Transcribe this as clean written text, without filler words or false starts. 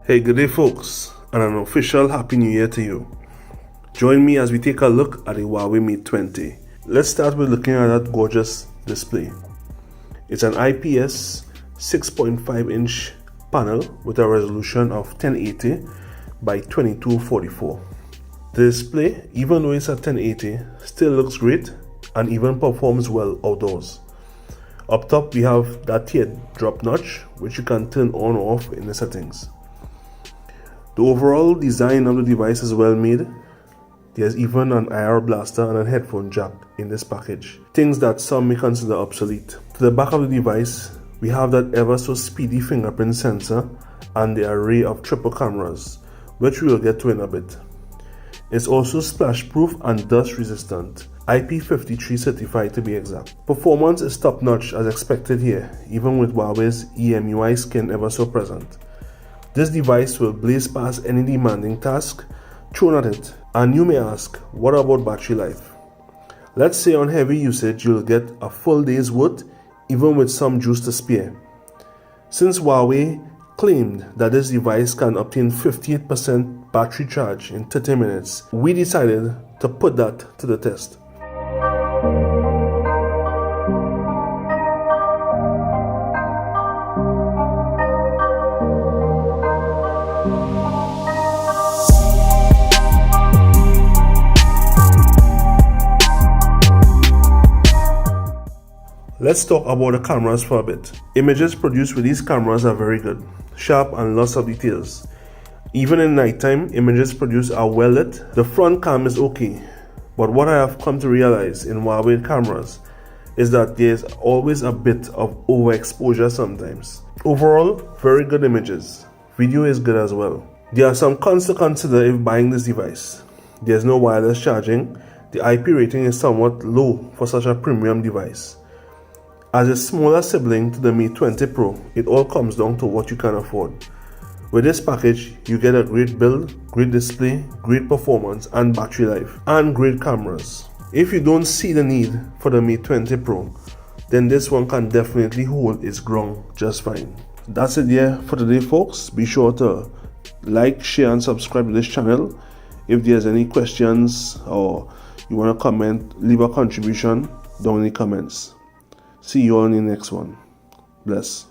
Hey, good day folks, and an official Happy New Year to you. Join me as we take a look at the Huawei Mate 20. Let's start with looking at that gorgeous display. It's an IPS 6.5-inch panel with a resolution of 1080 by 2244. The display, even though it's at 1080, still looks great and even performs well outdoors. Up top we have that teardrop notch which you can turn on or off in the settings. The overall design of the device is well made. There's even an IR blaster and a headphone jack in this package, things that some may consider obsolete. To the back of the device, we have that ever so speedy fingerprint sensor and the array of triple cameras, which we will get to in a bit. It's also splash proof and dust resistant, IP53 certified to be exact. Performance is top notch as expected here, even with Huawei's EMUI skin ever so present. This device will blaze past any demanding task thrown at it. And you may ask, what about battery life? Let's say on heavy usage you'll get a full day's worth even with some juice to spare. Since Huawei claimed that this device can obtain 58% battery charge in 30 minutes, we decided to put that to the test. Let's talk about the cameras for a bit. Images produced with these cameras are very good, sharp and lots of details. Even in nighttime, images produced are well lit. The front cam is okay, but what I have come to realize in Huawei cameras is that there's always a bit of overexposure sometimes. Overall, very good images. Video is good as well. There are some cons to consider if buying this device. There's no wireless charging. The IP rating is somewhat low for such a premium device. As a smaller sibling to the Mate 20 Pro, it all comes down to what you can afford. With this package, you get a great build, great display, great performance and battery life, and great cameras. If you don't see the need for the Mate 20 Pro, then this one can definitely hold its ground just fine. That's it there for today folks. Be sure to like, share and subscribe to this channel. If there's any questions or you want to comment, leave a contribution down in the comments. See you all in the next one. Bless.